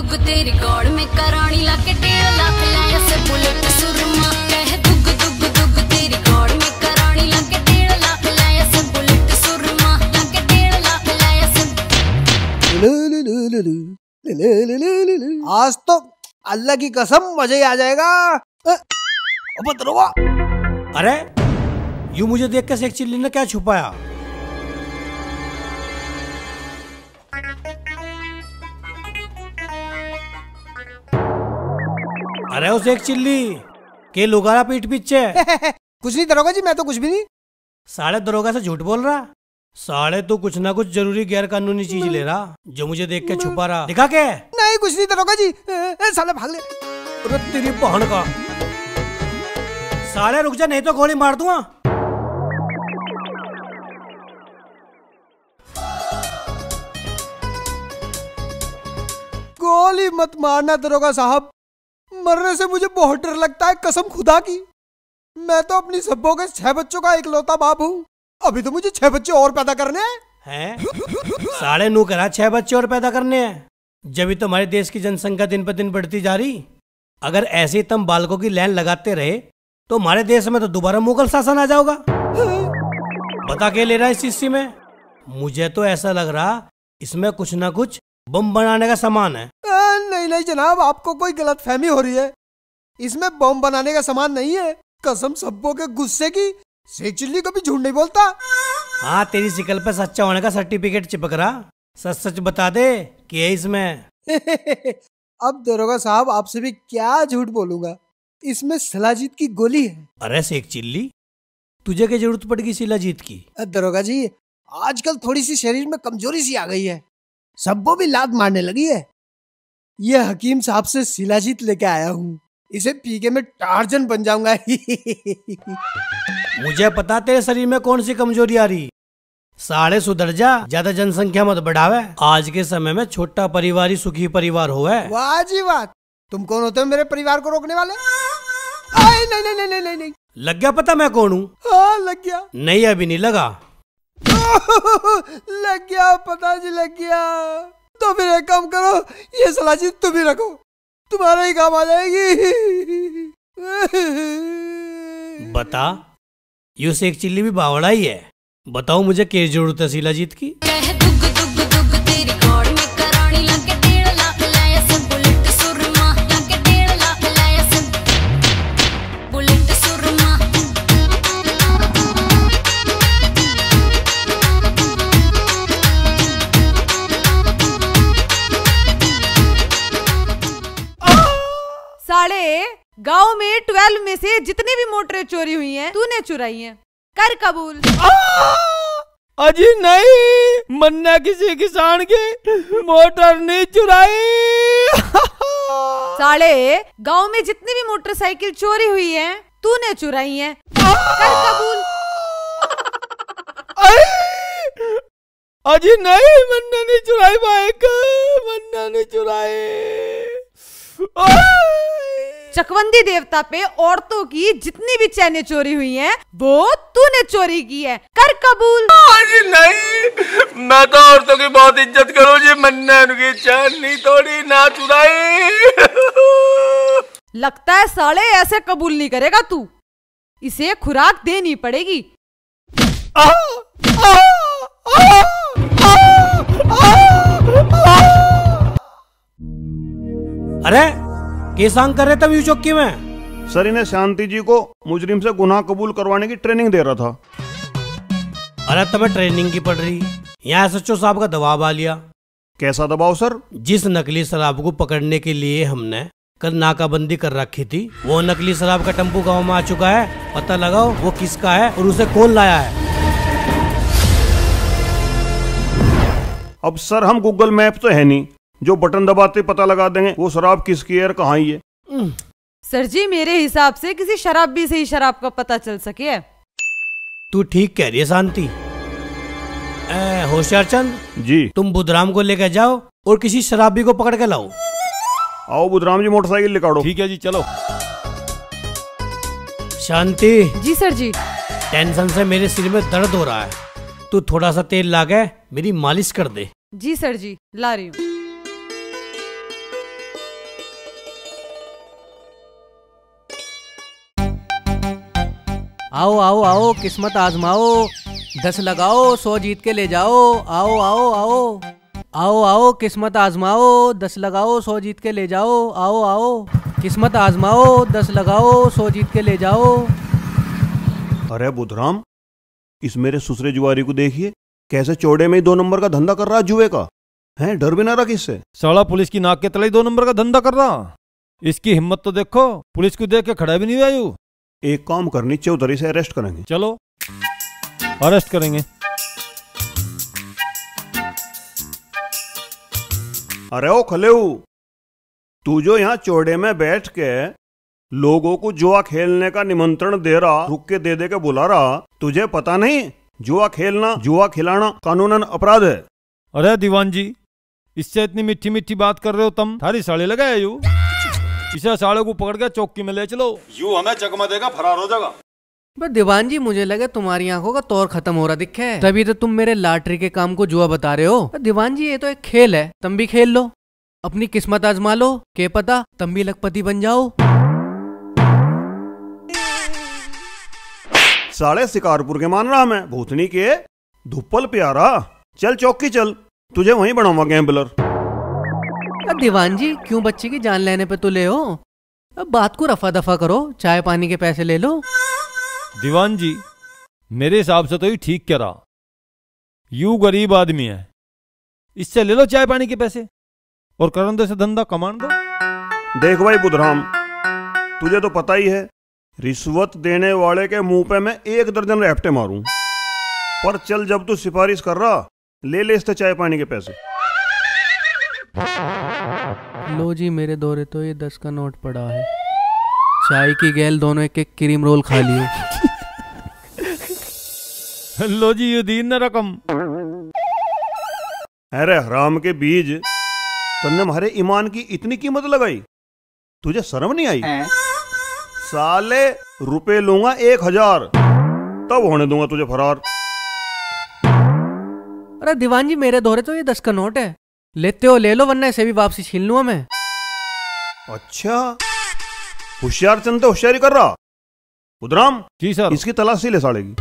दुग तेरी गौड़ में करानी लाके 1.5 लाख लाया से बुलेट सुरमा। कह दुग दुग दुग तेरी गौड़ में करानी लाके 1.5 लाख लाया से बुलेट सुरमा। लाके 1.5 लाख लाया से। आज तो अल्लाह की कसम मजा ही आ जाएगा। अरे यूं मुझे देख के शेख चिल्ली ने क्या छुपाया? अरे उस एक चिल्ली के लुगारा पीठ पीछे। कुछ नहीं दरोगा जी, मैं तो कुछ भी नहीं। साले दरोगा से झूठ बोल रहा। साले तू कुछ ना कुछ जरूरी गैर कानूनी चीज ले रहा जो मुझे देख के छुपा रहा। दिखा के। नहीं कुछ नहीं दरोगा जी। साले भाग ले। अरे तेरी बहन का। साले रुक जा नहीं तो गोली मार दूंगा। गोली मत मारना दरोगा साहब, मरने से मुझे बहुत डर लगता है कसम खुदा की। मैं तो अपनी सब्बों के 6 बच्चों का इकलौता बाप हूँ। अभी तो मुझे 6 बच्चे और पैदा करने हैं। साढ़े 9 करा 6 बच्चे और पैदा करने हैं। जब भी तुम्हारे देश की जनसंख्या दिन पर दिन बढ़ती जा रही। अगर ऐसे ही तुम बालकों की लाइन लगाते रहे तो हमारे देश में तो दोबारा मुगल शासन आ जाओगा। बता के ले रहा है इस चीज में? मुझे तो ऐसा लग रहा इसमें कुछ ना कुछ बम बनाने का सामान है। नहीं नहीं जनाब, आपको कोई गलतफहमी हो रही है। इसमें बम बनाने का सामान नहीं है। कसम सब्बों के गुस्से की, शेख चिल्ली कभी झूठ नहीं बोलता। हाँ तेरी शिकल पे सच्चा होने का सर्टिफिकेट चिपक रहा। सच सच बता दे कि है इसमें। अब दरोगा साहब आपसे भी क्या झूठ बोलूंगा, इसमें शिलाजीत की गोली है। अरे शेख चिल्ली तुझे क्या जरूरत पड़ेगी शिलाजीत की? दरोगा जी आजकल थोड़ी सी शरीर में कमजोरी सी आ गई है, सबको भी लात मारने लगी है। ये हकीम साहब से शिलाजीत लेके आया हूँ, इसे पी के मैं टार्जन बन जाऊंगा। मुझे पता तेरे शरीर में कौन सी कमजोरी आ रही। साढ़े सुधर जा, ज्यादा जनसंख्या मत बढ़ावे। आज के समय में छोटा परिवार ही सुखी परिवार हो है। वाह जी वाह, तुम कौन होते हो मेरे परिवार को रोकने वाले? नहीं नहीं नहीं नहीं नहीं नहीं। लग गया पता मैं कौन हूँ? हाँ लग गया। नहीं अभी नहीं लगा। लग गया पता जी, लग गया। तो फिर एक काम करो, ये शिलाजीत तुम ही रखो, तुम्हारा ही काम आ जाएगी। बता, यू शेख चिल्ली भी बावड़ा ही है। बताओ मुझे क्या जरूरत है शिलाजीत की? साले गांव में 12 में से जितनी भी मोटरें चोरी हुई हैं तूने चुराई हैं, कर कबूल। अजी नहीं, मन्ना किसी किसान की मोटर नहीं चुराई। साले गांव में जितनी भी मोटरसाइकिल चोरी हुई हैं तूने चुराई हैं, कर कबूल। अजी नहीं, मन्ना ने चुराई बाइक, मन्ना ने चुराई। चकवंदी देवता पे औरतों की जितनी भी चैनें चोरी हुई हैं वो तूने चोरी की है, कर कबूल। जी नहीं, मैं तो औरतों की बहुत इज्जत करूँ जी, मन्ना उनकी चैन नहीं तोड़ी ना चुराई। लगता है साले ऐसे कबूल नहीं करेगा तू, इसे खुराक देनी पड़ेगी। अरे केसांग कर रहे तब यू चौकी में? सर इन्हें शांति जी को मुजरिम से गुनाह कबूल करवाने की ट्रेनिंग दे रहा था। अरे तुम्हें ट्रेनिंग की पड़ रही, यहाँ SHO साहब का दबाव आ लिया। कैसा दबाव सर? जिस नकली शराब को पकड़ने के लिए हमने कल नाकाबंदी कर रखी थी, वो नकली शराब का टेम्पो गाँव में आ चुका है। पता लगाओ वो किसका है और उसे कौन लाया है। अब सर हम गूगल मैप तो है नहीं जो बटन दबाते पता लगा देंगे वो शराब किसकी है और कहाँ ही है। सर जी मेरे हिसाब से किसी शराबी से ही शराब का पता चल सके। तू ठीक कह रही है शांति। होशियार चंद जी, तुम बुधराम को लेकर जाओ और किसी शराबी को पकड़ के लाओ। आओ बुधराम जी मोटरसाइकिल निकालो। ठीक है जी चलो। शांति जी सर जी। टेंशन से मेरे सिर में दर्द हो रहा है, तू थोड़ा सा तेल ला के मेरी मालिश कर दे। जी सर जी ला रही हूँ। आओ आओ आओ, किस्मत आजमाओ, 10 लगाओ 100 जीत के ले जाओ। आओ आओ आओ आओ आओ, किस्मत आजमाओ, 10 लगाओ 100 जीत के ले जाओ। आओ आओ, किस्मत आजमाओ, 10 लगाओ 100 जीत के ले जाओ। अरे बुधराम, इस मेरे ससुरे जुआरी को देखिए, कैसे चौड़े में ही 2 नंबर का धंधा कर रहा है जुए का। है डर भी ना रहा किससे। साला पुलिस की नाक के तले 2 नंबर का धंधा कर रहा। इसकी हिम्मत तो देखो, पुलिस को देख के खड़ा भी नहीं हुआ यू। एक काम करनी, चौधरी से अरेस्ट करेंगे। चलो अरेस्ट करेंगे। अरे ओ खलेऊ, तू जो यहाँ चौड़े में बैठ के लोगों को जुआ खेलने का निमंत्रण दे रहा, रुक के दे के बुला रहा, तुझे पता नहीं जुआ खेलना, जुआ खिलाना कानूनन अपराध है। अरे दीवान जी, इससे इतनी मीठी मीठी बात कर रहे हो तुम, थारी साड़ी लगाए यू। इसे साले को पकड़ के चौकी में ले चलो, यू हमें चकमा देगा, फरार हो जाएगा। बस दीवान जी, मुझे लगे तुम्हारी आंखों का तौर खत्म हो रहा दिखे, तभी तो तुम मेरे लॉटरी के काम को जुआ बता रहे हो। दीवान जी, ये तो एक खेल है, तुम भी खेल लो, अपनी किस्मत आजमा लो, क्या पता तुम भी लखपति बन जाओ। साले शिकारपुर के मान रहा मैं, भूतनी के धुप्पल प्यारा। चल चौकी चल, तुझे वहीं बनाऊंगा गैम्बलर। दीवान जी, क्यों बच्चे की जान लेने पे तुले हो? अब बात को रफा दफा करो, चाय पानी के पैसे ले लो। दीवान जी, मेरे हिसाब से तो ही ठीक कह रहा। यू गरीब आदमी है, इससे ले लो चाय पानी के पैसे और करंदे से धंधा कमान दो। देख भाई बुधराम, तुझे तो पता ही है, रिश्वत देने वाले के मुंह पे मैं 1 दर्जन रैप्टे मारूं। पर चल, जब तू सिफारिश कर रहा, ले ले इससे चाय पानी के पैसे। लो जी, मेरे दौरे तो ये 10 का नोट पड़ा है, चाय की गैल दोनों एक एक क्रीम रोल खा लिए। लो जी, ये दीन न रकम। अरे हराम के बीज, तुमने हमारे ईमान की इतनी कीमत लगाई, तुझे शर्म नहीं आई? साले रुपए लूंगा 1000, तब होने दूंगा तुझे फरार। अरे दीवान जी, मेरे दौरे तो ये 10 का नोट है, लेते हो ले लो, वरना इसे भी वापसी छीन लूंगा मैं। अच्छा, होशियार चंद तो होशियारी कर रहा। बुधराम जी सर, इसकी तलाशी ले साले की।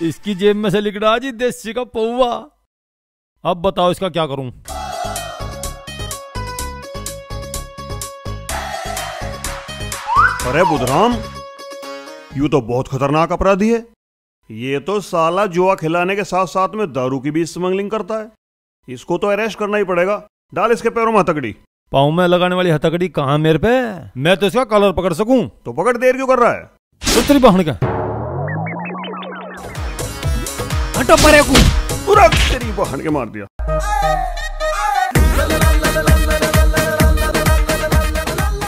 इसकी जेब में से लिकड़ा जी देसी का पौवा। अब बताओ इसका क्या करूं? अरे बुधराम, यू तो बहुत खतरनाक अपराधी है। ये तो साला जुआ खिलाने के साथ साथ में दारू की भी स्मगलिंग करता है। इसको तो अरेस्ट करना ही पड़ेगा। डाल इसके पैरों में हथकड़ी। पाँव में लगाने वाली हथकड़ी कहाँ मेरे पे? मैं तो इसका कलर पकड़ सकूं। तो पकड़, देर क्यों कर रहा है? तो तेरी बहन का हटो परे को। पूरा तेरी बहन के मार दिया।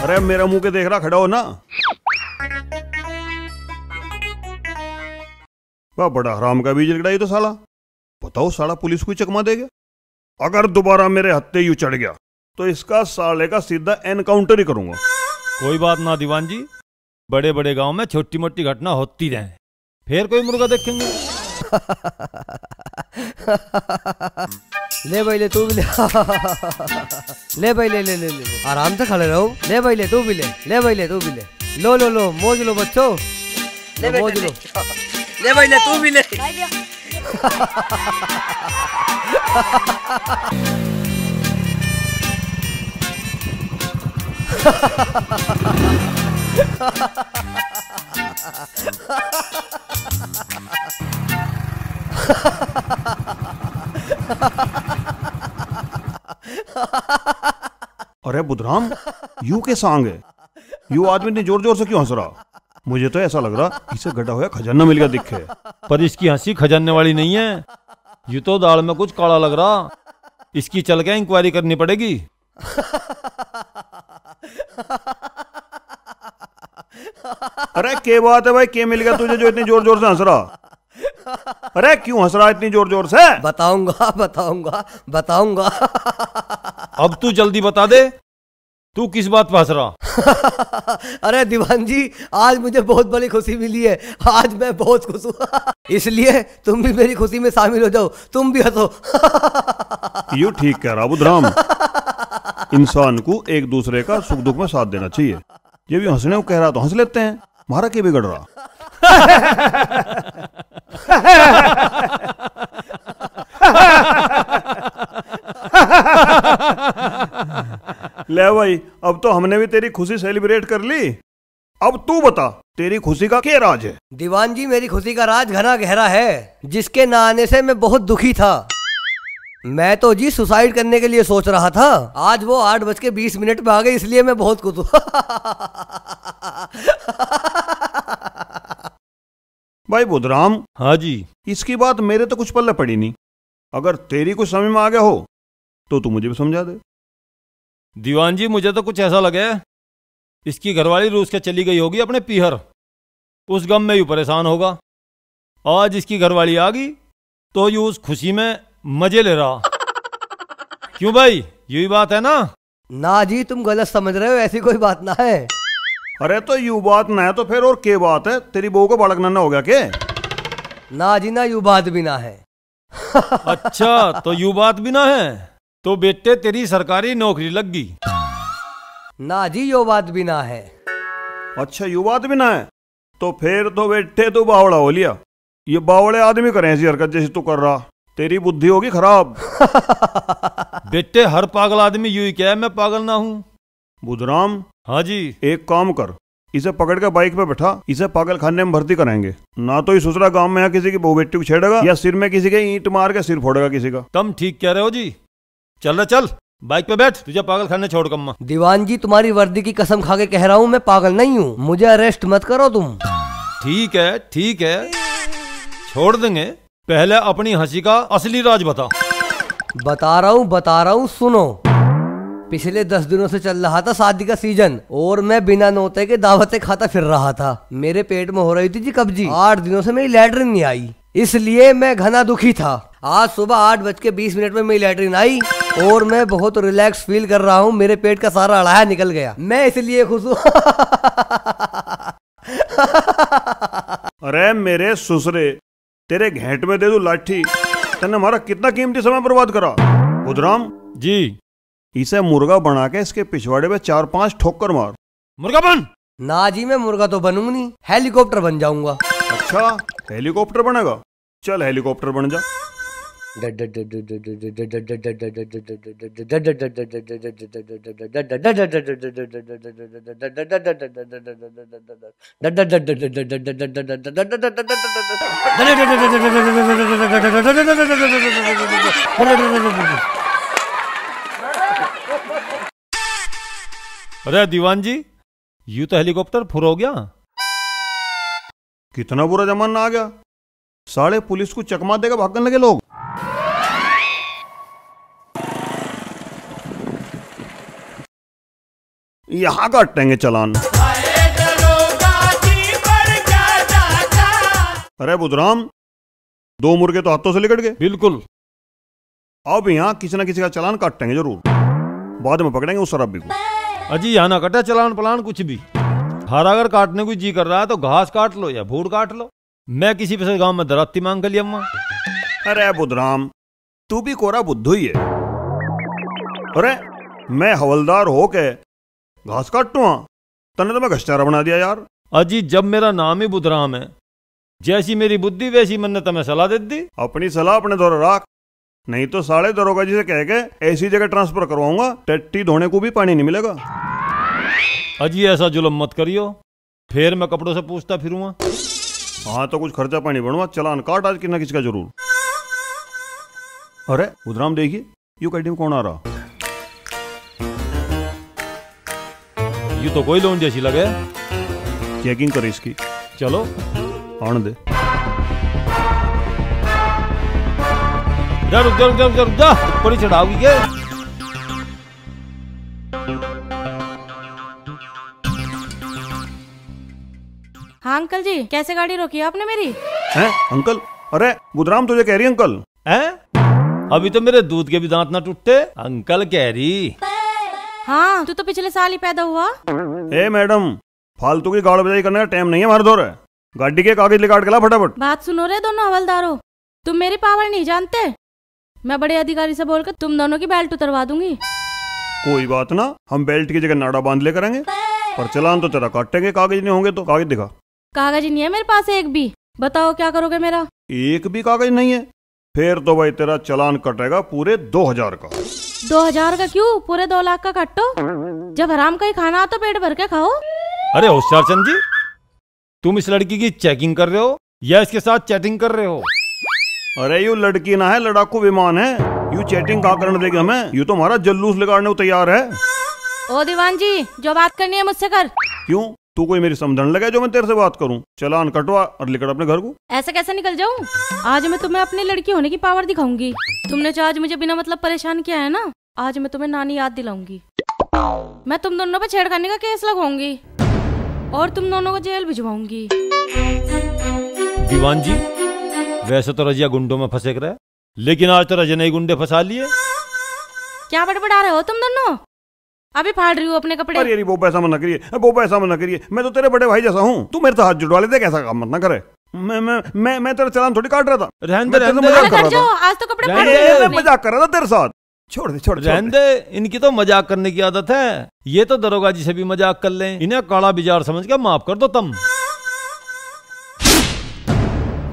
अरे मेरा मुंह के देख रहा, खड़ा हो ना। वाह, बड़ा हराम का बीज लड़ाई तो साला। बताओ, साला पुलिस को चकमा देगा। अगर दोबारा मेरे हत्थे यूं चढ़ गया तो इसका साले का सीधा एनकाउंटर ही करूंगा। कोई बात ना दीवान जी, बड़े बड़े गांव में छोटी मोटी घटना होती रहे, फिर कोई मुर्गा देखेंगे। ले भाई ले, तू भी ले। ले भाई ले ले ले ले, आराम से खड़े रहो। ले भाई ले, तू भी ले भाई ले, तू भी ले। लो लो लो, मौज लो बच्चों, मौज लो। ले भाई ले, तू भी ले। अरे बुधराम, यू के सांग है। यू आदमी ने जोर जोर से क्यों हंस रहा? मुझे तो ऐसा लग रहा इसे गड्ढा हुआ खजाना मिल गया दिखे। पर इसकी हंसी खजाने वाली नहीं है, ये तो दाल में कुछ काला लग रहा। इसकी चल के इंक्वायरी करनी पड़ेगी। अरे क्या बात है भाई, क्या मिल गया तुझे जो इतनी जोर जोर से हंस रहा? अरे क्यों हंस रहा इतनी जोर जोर से? बताऊंगा बताऊंगा बताऊंगा। अब तू जल्दी बता दे, तू किस बात पे हंस रहा? अरे दीवान जी, आज मुझे बहुत बड़ी खुशी मिली है। आज मैं बहुत खुश हूँ। इसलिए तुम भी मेरी खुशी में शामिल हो जाओ, तुम भी हंसो। यू ठीक कह रहा बुधराम। इंसान को एक दूसरे का सुख दुख में साथ देना चाहिए। ये भी हंसने को कह रहा तो हंस लेते हैं, हमारा क्या बिगड़ रहा। ले भाई, अब तो हमने भी तेरी खुशी सेलिब्रेट कर ली। अब तू बता, तेरी खुशी का क्या राज है? दीवान जी, मेरी खुशी का राज घना गहरा है, जिसके ना आने से मैं बहुत दुखी था। मैं तो जी सुसाइड करने के लिए सोच रहा था। आज वो 8:20 पे आ गई, इसलिए मैं बहुत खुश हूँ। भाई बुधराम। हाँ जी। इसकी बात मेरे तो कुछ पल्ले पड़ी नहीं। अगर तेरी कुछ समझ में आ गया हो तो तू मुझे भी समझा दे। दीवान जी, मुझे तो कुछ ऐसा लगे इसकी घरवाली रूस के चली गई होगी अपने पीहर। उस गम में यूं परेशान होगा। आज इसकी घरवाली आ गई तो यूं उस खुशी में मजे ले रहा। क्यों भाई, यही बात है ना? ना जी, तुम गलत समझ रहे हो, ऐसी कोई बात ना है। अरे तो यू बात ना है तो फिर और क्या बात है? तेरी बहू को बालक नन्ना हो गया क्या? ना जी ना, यू बात भी ना है। अच्छा, तो यू बात भी ना है तो बेटे तेरी सरकारी नौकरी लग गई। ना जी, यो बात भी ना है। अच्छा, यू बात भी ना है तो फिर तो बेटे तू बावड़ा हो लिया। ये बावड़े आदमी करें ऐसी हरकत जैसे तू कर रहा। तेरी बुद्धि होगी खराब। बेटे, हर पागल आदमी यू ही क्या है, मैं पागल ना हूँ। बुधराम। हाँ जी। एक काम कर, इसे पकड़ के बाइक पे बैठा, इसे पागल खाने में भर्ती कराएंगे। ना तो ये ससुरा गांव में यहाँ किसी की बहू बेटी को छेड़ेगा या सिर में किसी के ईंट मार के सिर फोड़ेगा किसी का। तुम ठीक कह रहे हो जी। चल रहे, चल बाइक पे बैठ, तुझे पागल खाने छोड़ कम्मा। दीवान जी, तुम्हारी वर्दी की कसम खा के कह रहा हूँ, मैं पागल नहीं हूँ। मुझे अरेस्ट मत करो तुम। ठीक है ठीक है, छोड़ देंगे। पहले अपनी हंसी का असली राज बता। बता रहा हूँ, सुनो। पिछले 10 दिनों से चल रहा था शादी का सीजन और मैं बिना नोते के दावतें खाता फिर रहा था। मेरे पेट में हो रही थी जी कब्जी। 8 दिनों से मेरी लैट्रिन नहीं आई, इसलिए मैं घना दुखी था। आज सुबह 8:20 में मेरी लैट्रिन आई और मैं बहुत रिलैक्स फील कर रहा हूँ। मेरे पेट का सारा अड़ाया निकल गया, मैं इसलिए खुश हूँ। अरे मेरे ससुरे, तेरे घेंट में दे दूं लाठी। तने हमारा कितना कीमती समय बर्बाद करा। बुधराम जी, इसे मुर्गा बना के इसके पिछवाड़े पे 4-5 ठोकर मार। मुर्गा बन। ना जी, मैं मुर्गा तो बनूंगा नहीं, हेलीकॉप्टर बन जाऊंगा। अच्छा, हेलीकॉप्टर बनेगा? चल हेलीकॉप्टर बन जा। अरे दीवान जी, यूं तो हेलीकॉप्टर फुर हो गया। कितना बुरा जमाना आ गया, साले पुलिस को चकमा देगा भागने लगे लोग। यहां काटेंगे चालान। अरे बुधराम, 2 मुर्गे तो हाथों से लिकट गए। बिल्कुल। अब यहाँ किसी न किसी का चालान काटेंगे जरूर, बाद में पकड़ेंगे उस शराबी को। अजी यहाँ ना कटे चालान पलान कुछ भी। हरा अगर काटने को जी कर रहा है तो घास काट लो या भूड काट लो। मैं किसी पे से गांव में दराती मांग कर लिया अम्मा। अरे बुधराम, तू भी कोरा बुद्धू ही है। अरे मैं हवलदार हो के घास काटूँ, तने तो मैं घसचारा बना दिया यार। अजी, जब मेरा नाम ही बुधराम है, जैसी मेरी बुद्धि वैसी मैंने तुम्हें सलाह दे दी। अपनी सलाह अपने दौर रख, नहीं तो साले दरोगा जी से कह के ऐसी जगह ट्रांसफर करवाऊंगा टट्टी धोने को भी पानी नहीं मिलेगा। अजी ऐसा जुल्म मत करियो, फिर मैं कपड़ों से पूछता फिरूंगा। हाँ तो कुछ खर्चा पानी बनवा, चालान काट आज किसी न किसी का जरूर। अरे बुधराम देखिए, यू कैडी में कौन आ रहा? यू तो कोई लोन जैसी लगे। चेकिंग कर इसकी। चलो आने दे। रुक जा रुक जा रुक जा रुक जा, ऊपर ही चढ़ाओगी के? हाँ अंकल जी, कैसे गाड़ी रोकी आपने मेरी? हैं अंकल? अरे बुधराम तुझे कह रही अंकल। हैं? अभी तो मेरे दूध के भी दांत ना टूटे, अंकल कह रही। हाँ तू तो पिछले साल ही पैदा हुआ। ए मैडम, फालतू की गाड़ बजाई करने का टाइम नहीं है हमारे दौर है। गाड़ी के कागज निकाल के ला फटाफट। बात सुनो रे दोनों हवलदारों, तुम मेरी पावर नहीं जानते। मैं बड़े अधिकारी से बोलकर तुम दोनों की बेल्ट उतरवा दूंगी। कोई बात ना, हम बेल्ट की जगह नाड़ा बांध ले करेंगे, पर चलान तो तेरा काटेंगे। कागज नहीं होंगे तो कागज दिखा। कागज नहीं है मेरे पास एक भी। बताओ क्या करोगे मेरा? एक भी कागज नहीं है? फिर तो भाई तेरा चलान कटेगा पूरे 2000 का। 2000 का क्यों? पूरे 2 लाख का काटो। जब हराम का ही खाना हो तो पेट भर के खाओ। अरे होशियार चंद जी, तुम इस लड़की की चेकिंग कर रहे हो या इसके साथ चैटिंग कर रहे हो? अरे यू लड़की ना है, लड़ाकू विमान है। यू चैटिंग कहाँ करने देगी हमें? यू तो हमारा जल्लूस लगाने को तैयार है। ओ दीवान जी, जो बात करनी है मुझसे कर। क्यों, तू कोई मेरी समझन लगा जो मैं तेरे से बात करूं? चलान कटवा और निकल अपने घर को। ऐसे कैसे निकल जाऊं? आज मैं तुम्हें अपनी लड़की होने की पावर दिखाऊंगी। तुमने जो आज मुझे बिना मतलब परेशान किया है ना, आज मैं तुम्हें नानी याद दिलाऊंगी। मैं तुम दोनों पे छेड़खानी का केस लगाऊंगी और तुम दोनों को जेल भिजवाऊंगी। दीवान जी, वैसे तो रजिया गुंडों में फंसे रहे, लेकिन आज तो रजिया नहीं गुंडे फंसा लिए। क्या बड़बड़ा रहे हो तुम दोनों? अभी फाड़ रही हूँ अपने कपड़े। अरे वो पैसा मत न करिए, वो पैसा मत न करिए। मैं तो तेरे बड़े भाई जैसा हूँ, तू मेरे से हाथ जुड़वा ले दे। कैसा काम मत ना करे। मैं तेरा चलान थोड़ी काट रहा था। रहने दे, मजाक कर रहा था। आज तो कपड़े फाड़ रही हूँ। मजाक कर रहा था तेरे साथ। छोड़ दे। रहने दे, इनकी तो मजाक करने की आदत है। ये तो दरोगा जी से भी मजाक कर लें। इन्हें काला बिजार समझ के माफ कर दो तुम।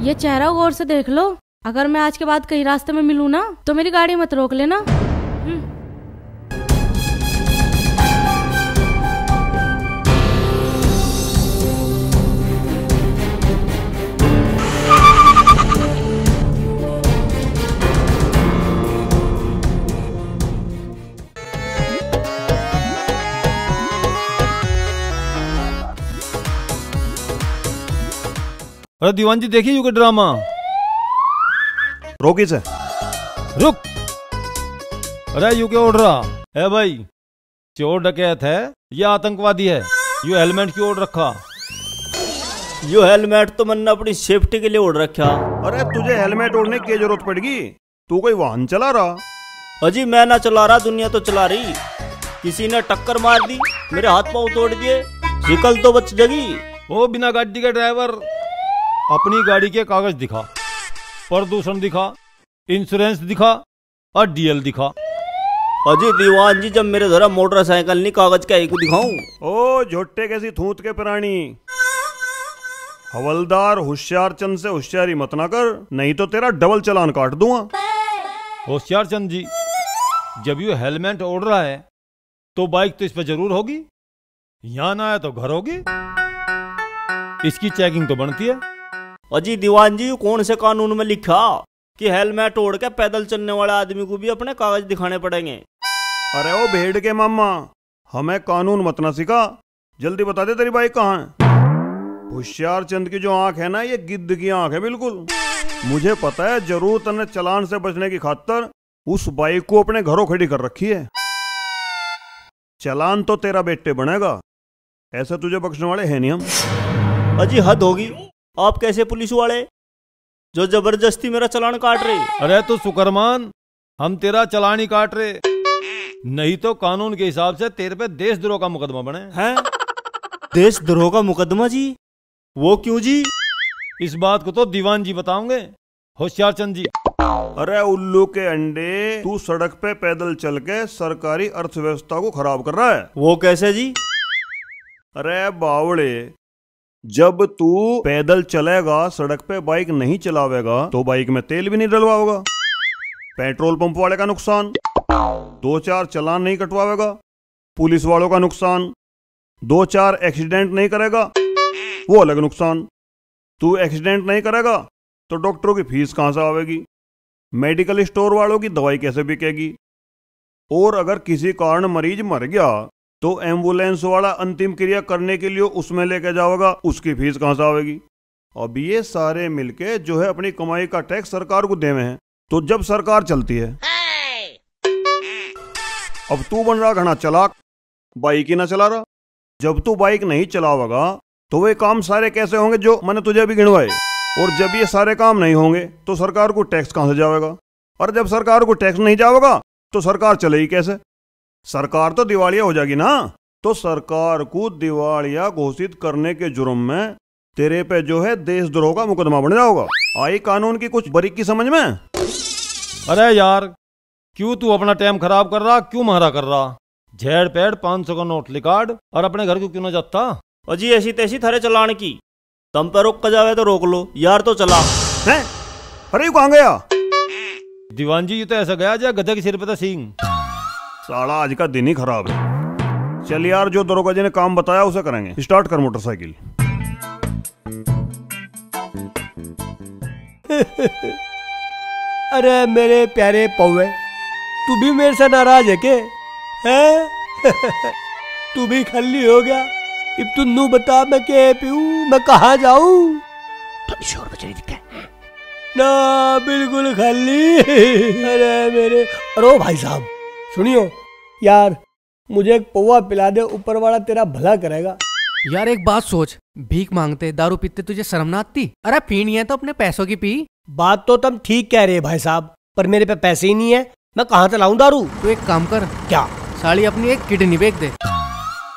ये चेहरा गौर से देख लो। अगर मैं आज के बाद कहीं रास्ते में मिलूं ना तो मेरी गाड़ी मत रोक लेना। अरे दीवान जी देखिए यू के ड्रामा। रोकी से रुक। अरे यू के ओढ़ रहा है भाई? चोर डकैत है या आतंकवादी है? यू हेलमेट क्यों ओढ़ रखा? यो हेलमेट तो मैंने अपनी सेफ्टी के लिए ओढ़ रखा। अरे तुझे हेलमेट ओढ़ने की जरूरत पड़ेगी? तू कोई वाहन चला रहा? अजी मैं ना चला रहा, दुनिया तो चला रही। किसी ने टक्कर मार दी, मेरे हाथ पांव तोड़ दिए, शिकल तो बच जगी। ओ बिना गाड़ी के ड्राइवर, अपनी गाड़ी के कागज दिखा, प्रदूषण दिखा, इंश्योरेंस दिखा और डीएल दिखा। अजी दीवान जी, जब मेरे जरा मोटरसाइकिल नहीं, कागज क्या को दिखाऊं? ओ झोटे कैसी थूत के प्राणी। हवलदार होशियार चंद से होशियारी मत ना कर, नहीं तो तेरा डबल चलान काट दूंगा। होशियार चंद जी, जब यू हेलमेट ओढ़ रहा है तो बाइक तो इस पर जरूर होगी, यहाँ ना आया तो घर होगी। इसकी चेकिंग तो बनती है। अजी दीवान जी, कौन से कानून में लिखा कि हेलमेट ओढ़ के पैदल चलने वाले आदमी को भी अपने कागज दिखाने पड़ेंगे? अरे ओ भेड़ के मामा, हमें कानून मत ना सिखा। जल्दी बता दे तेरी बाइक कहाँ है? होशियार चंद की जो आंख है ना, ये गिद्ध की आंख है बिल्कुल। मुझे पता है जरूर तने चलान से बचने की खातिर उस बाइक को अपने घरों खड़ी कर रखी है। चलान तो तेरा बेटे बनेगा, ऐसे तुझे बख्शने वाले हैं नहीं हम। अजी हद होगी। आप कैसे पुलिस वाले जो जबरदस्ती मेरा चलान काट रहे? अरे तो शुक्रमान, हम तेरा चलान ही काट रहे, नहीं तो कानून के हिसाब से तेरे पे देशद्रोह का मुकदमा बने। हैं? देशद्रोह का मुकदमा जी? वो क्यों जी? इस बात को तो दीवान जी बताओगे, होशियार चंद जी। अरे उल्लू के अंडे, तू सड़क पे पैदल चल के सरकारी अर्थव्यवस्था को खराब कर रहा है। वो कैसे जी? अरे बावड़े, जब तू पैदल चलेगा, सड़क पे बाइक नहीं चलावेगा, तो बाइक में तेल भी नहीं डलवाओगा। पेट्रोल पंप वाले का नुकसान, 2-4 चलान नहीं कटवावेगा। पुलिस वालों का नुकसान, 2-4 एक्सीडेंट नहीं करेगा, वो अलग नुकसान। तू एक्सीडेंट नहीं करेगा तो डॉक्टरों की फीस कहां से आवेगी? मेडिकल स्टोर वालों की दवाई कैसे बिकेगी? और अगर किसी कारण मरीज मर गया तो एम्बुलेंस वाला अंतिम क्रिया करने के लिए उसमें लेके जाओगा, उसकी फीस कहां से आवेगी? अब ये सारे मिलके जो है अपनी कमाई का टैक्स सरकार को देवे हैं। तो जब सरकार चलती है, अब तू बन रहा घना चलाक, बाइक ही ना चला रहा। जब तू बाइक नहीं चलावेगा तो वे काम सारे कैसे होंगे जो मैंने तुझे अभी गिनवाए? और जब ये सारे काम नहीं होंगे तो सरकार को टैक्स कहां से जाएगा? और जब सरकार को टैक्स नहीं जाएगा तो सरकार चलेगी कैसे? सरकार तो दिवालिया हो जाएगी ना, तो सरकार को दिवालिया घोषित करने के जुर्म में तेरे पे जो है देशद्रोह का मुकदमा बन जाओगा। आई कानून की कुछ बारीकी समझ में? अरे यार, क्यों तू अपना टाइम खराब कर रहा, क्यों महरा कर रहा? झेड़ पेड़ 500 का नोट लिकाड़ और अपने घर को क्यों ना जाता? अजी ऐसी तैसी थारे चलाने की, तुम पे रोक कर जावे तो रोक लो यार, तो चला है। अरे यू कहाँ गया? दीवान जी, ये तो ऐसा गया जा गधे के सिर पे था सींग। साला आज का दिन ही खराब है। चल यार, जो दरोगा जी ने काम बताया उसे करेंगे। स्टार्ट कर मोटरसाइकिल। अरे मेरे प्यारे पौवे, तू भी मेरे से नाराज है के? हैं? तू भी खल्ली हो गया? अब तू नू बता, मैं क्या पीऊं, मैं कहाँ जाऊं? थोड़ी शोर बच रही थी क्या? ना बिल्कुल खाली। अरे मेरे, अरे भाई साहब सुनियो यार, मुझे एक पौवा पिला दे, ऊपर वाला तेरा भला करेगा। यार एक बात सोच, भीख मांगते दारू पीते तुझे शर्म ना आती? अरे पीनी है तो अपने पैसों की पी। बात तो तुम ठीक कह रहे हैं भाई साहब, पर मेरे पे पैसे ही नहीं है, मैं कहाँ से लाऊं दारू? तो एक काम कर, क्या? साली अपनी एक किडनी बेच दे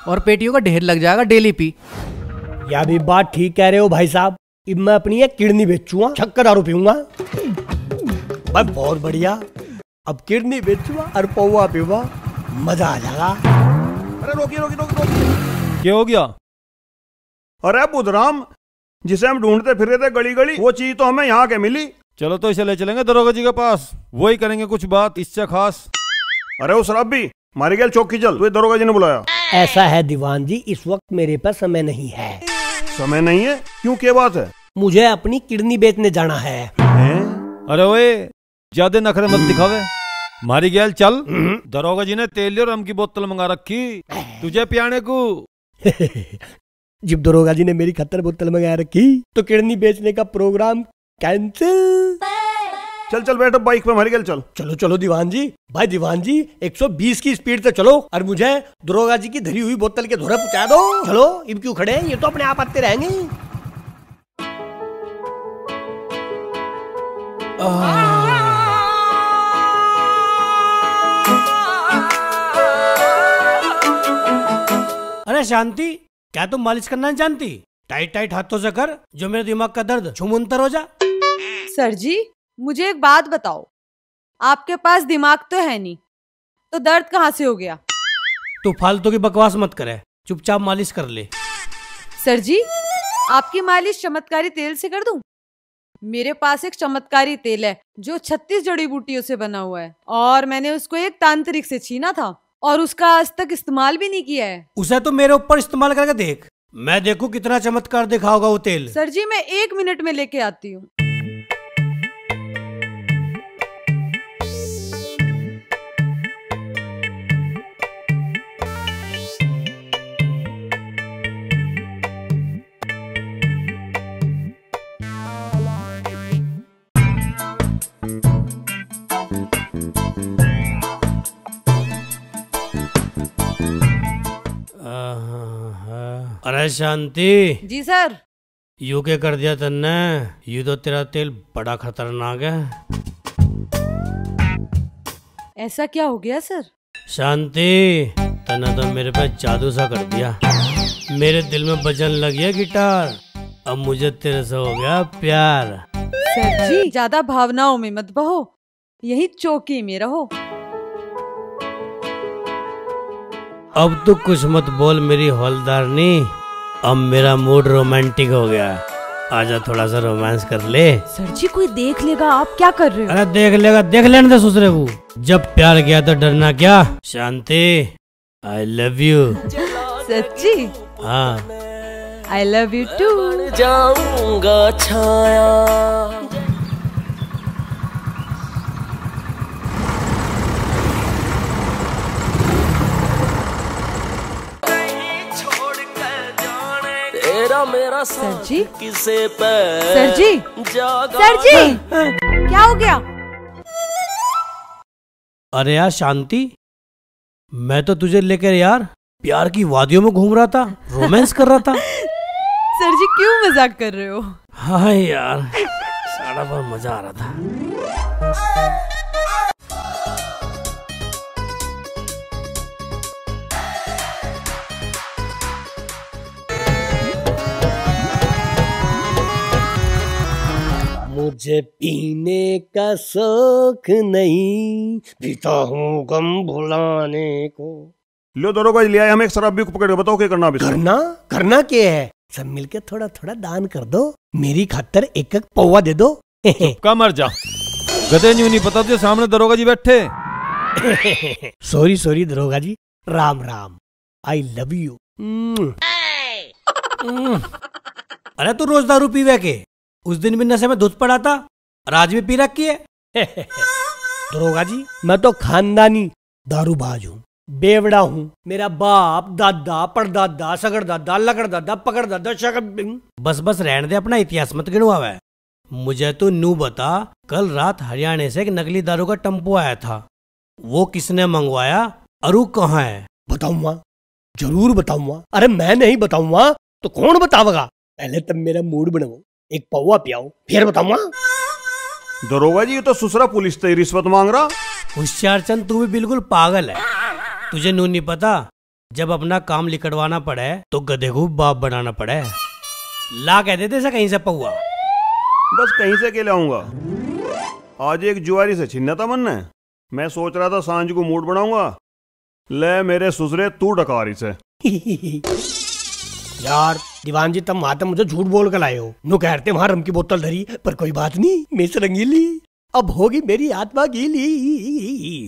और पेटियों का ढेर लग जाएगा, डेली पी। या भी बात ठीक कह रहे हो भाई साहब, अब मैं अपनी एक किडनी बेचूंगा, छक्का दारू पीऊंगा। भाई बहुत बढ़िया, अब किडनी बेचूंगा और पौवा पीऊंगा, मजा आ जाएगा। अरे रोकिए रोकिए रोकिए। क्या हो गया? अरे बुधराम, जिसे हम ढूंढते फिर रहे थे गली गली, वो चीज तो हमें यहाँ के मिली। चलो तो इसे ले चलेंगे दरोगा जी के पास, वही करेंगे कुछ बात इससे खास। अरे वो शराब भी मारी गया, चौकी चल, तो दरोगा जी ने बुलाया। ऐसा है दीवान जी, इस वक्त मेरे पास समय नहीं है। समय नहीं है? क्यों, क्या बात है? मुझे अपनी किडनी बेचने जाना है। अरे ओए, ज्यादा नखरे मत दिखावे, मारी गैल चल। दरोगा जी ने तेल और रम की बोतल मंगा रखी तुझे पियाने को। जब दरोगा जी ने मेरी खतर बोतल मंगा रखी तो किडनी बेचने का प्रोग्राम कैंसिल। चल चल बैठो बाइक पे, मारी गैल चल। चलो चलो दीवान जी, भाई दीवान जी 120 की स्पीड से चलो और मुझे दरोगा जी की धरी हुई बोतल के धोरे पहुंचा दो। चलो, इब क्यों खड़े हैं, ये तो अपने आप आते रहेंगे। अरे शांति, क्या तुम मालिश करना नहीं जानती? टाइट टाइट हाथों से कर, जो मेरे दिमाग का दर्द छुमंतर हो जा। सर जी मुझे एक बात बताओ, आपके पास दिमाग तो है नहीं, तो दर्द कहाँ से हो गया? तू फालतू की बकवास मत करे, चुपचाप मालिश कर ले। सर जी आपकी मालिश चमत्कारी तेल से कर दूं? मेरे पास एक चमत्कारी तेल है जो 36 जड़ी बूटियों से बना हुआ है, और मैंने उसको एक तांत्रिक से छीना था और उसका आज तक इस्तेमाल भी नहीं किया है। उसे तो मेरे ऊपर इस्तेमाल करके देख, मैं देखूं कितना चमत्कार दिखाओगा वो तेल। सर जी मैं 1 मिनट में लेके आती हूँ। अरे शांति जी सर। यू क्या कर दिया तन्ने? यू तो तेरा तेल बड़ा खतरनाक है। ऐसा क्या हो गया सर? शांति, तन्ने तो मेरे पे जादू सा कर दिया, मेरे दिल में बजन लग गया गिटार, अब मुझे तेरे से हो गया प्यार। सर जी ज्यादा भावनाओं में मत बहो, यही चौकी में रहो। अब तो कुछ मत बोल मेरी हौलदारनी, अब मेरा मूड रोमांटिक हो गया, आजा थोड़ा सा रोमांस कर ले। सर जी कोई देख लेगा, आप क्या कर रहे हो? अरे देख लेगा, देख लेने दे दूसरे को, जब प्यार किया तो डरना क्या। शांति आई लव यू। सच्ची? हाँ आई लव यू टू। जाऊंगा छाया मेरा सर जी किसे पे सर जी सर जी क्या हो गया? अरे यार शांति, मैं तो तुझे लेकर यार प्यार की वादियों में घूम रहा था, रोमांस कर रहा था। सर जी क्यों मजाक कर रहे हो? हाँ यार, सारा बार मजा आ रहा था। मुझे पीने का शौक नहीं, पीता हूँ गम भुलाने को। लो दरोगा जी, लिया हम एक शराबी को पकड़ के बताओ क्या करना अभी। करना करना क्या है? सब मिलके थोड़ा थोड़ा दान कर दो, मेरी खातर एक एक पौवा दे दो। का मर जा, गधे न्यू नहीं पता तुझे सामने दरोगा जी बैठे। सॉरी सॉरी दरोगा जी, Ram Ram, I love you. अरे तू रोज दारू पीवे के? उस दिन भी नशे में धुत पड़ा था और आज भी पी रखी है। दरोगा जी, मैं तो खानदानी दारूबाज हूँ, बेवड़ा हूँ। मेरा बाप दादा परदादा सगड़ दादा लगड़ दादा पकड़ दादा शकड़। बस बस रहने दे, अपना इतिहास मत गिनवावे। मुझे तो नू बता, कल रात हरियाणा से एक नकली दारू का टेम्पो आया था, वो किसने मंगवाया और वो कहाँ है? बताऊंगा, जरूर बताऊंगा। अरे मैं नहीं बताऊंगा तो कौन बतावेगा? पहले तब मेरा मूड बनाओ, एक पौवा पियाओ, फिर बताऊंगा। दरोगा जी, ये तो सुसरा पुलिस से रिश्वत मांग रहा। होशियारचंद, तू भी बिल्कुल पागल है। तुझे नू नहीं पता, जब अपना काम लिखड़वाना पड़े तो गधे को बाप बनाना पड़े। ला कह देते से कहीं से पौवा। बस कहीं से के लाऊंगा। आज एक जुआरी से छीना था मन ने, मैं सोच रहा था सांझ को मूड बनाऊंगा। ले मेरे सुसरे तू डकारी से। यार दीवान जी, तुम वहां तक मुझे झूठ बोल कर लाए हो। नो कहते वहां रम की बोतल धरी, पर कोई बात नहीं, मैं से रंगीली, अब होगी मेरी आत्मा गीली।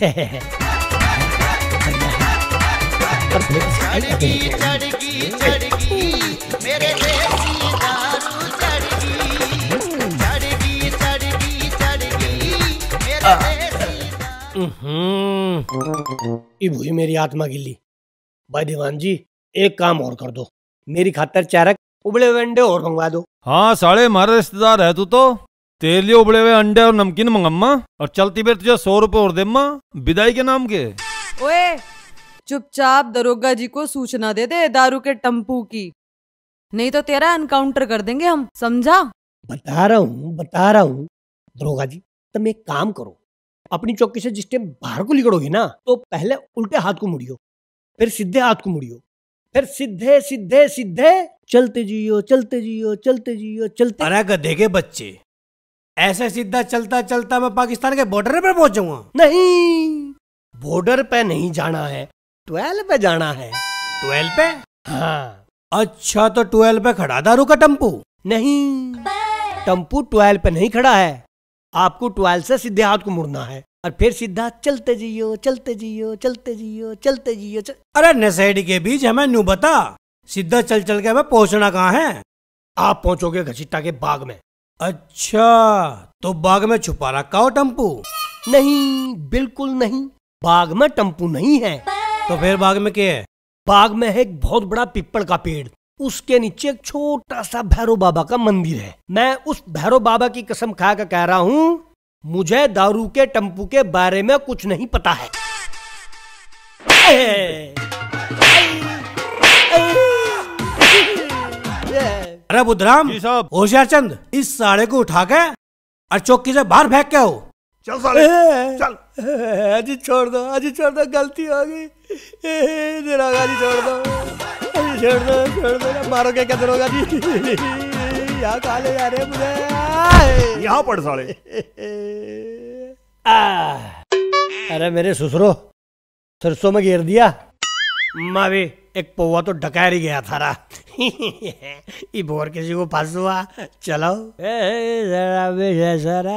इब हुई मेरी आत्मा गिल्ली। भाई दीवान जी, एक काम और कर दो, मेरी खातर चारक उबले हुए अंडे और मंगवा दो। हाँ साले, हमारा रिश्तेदार है तू तो। तेरे लिए उबले हुए अंडे और नमकीन मंगम्मा, और चलती बेर तुझे 100 रुपए और देम्मा, विदाई के नाम के। ओए, चुपचाप दरोगा जी को सूचना दे दे दारू के टम्पू की, नहीं तो तेरा एनकाउंटर कर देंगे हम, समझा? बता रहा हूँ दरोगा जी, तुम एक काम करो, अपनी चौकी से जिस टाइम बाहर को निकलोगे ना, तो पहले उल्टे हाथ को मुड़ियो, फिर सीधे हाथ को मुड़ियो, फिर सीधे सीधे सीधे चलते जियो चलते जियो चलते जियो चलते। अरे गधे के बच्चे, ऐसे सीधा चलता चलता मैं पाकिस्तान के बॉर्डर पे पहुंच जाऊंगा? नहीं, बॉर्डर पे नहीं जाना है, 12 पे जाना है। 12 पे? हाँ। अच्छा, तो 12 पे खड़ा दारू का टम्पू? नहीं, टम्पू 12 पे नहीं खड़ा है, आपको 12 से सीधे हाथ को मुड़ना है, और फिर सीधा चलते जियो चलते जियो चलते जियो चलते जियो अरे नशेड़ी के बीच, हमें न्यू बता, सीधा चल चल के हमें पहुंचना कहाँ है? आप पहुंचोगे घसीटा के बाग में। अच्छा, तो बाग में छुपा रखा हो टम्पू? नहीं, बिल्कुल नहीं, बाग में टम्पू नहीं है। तो फिर बाग में क्या है? बाग में है एक बहुत बड़ा पीपल का पेड़, उसके नीचे एक छोटा सा भैरव बाबा का मंदिर है। मैं उस भैरव बाबा की कसम खा कर कह रहा हूँ, मुझे दारू के टम्पू के बारे में कुछ नहीं पता है। अरे बुधराम, होशियारचंद, इस साले को उठा के और चौकी से बाहर फेंक के हो। चल साले चल। अजी छोड़ दो, गलती हो गई, दरोगा जी छोड़ दो, छोड़ दो, मारोगे क्या दरोगा जी? यहाँ कहाँ ले जा रहे मुझे? यहाँ पड़ साले। अरे मेरे ससुरो, सरसों में घेर दिया, माँ भी एक पौवा तो डकार ही गया थारा। ये बोर किसी को फंस हुआ, चलो जरा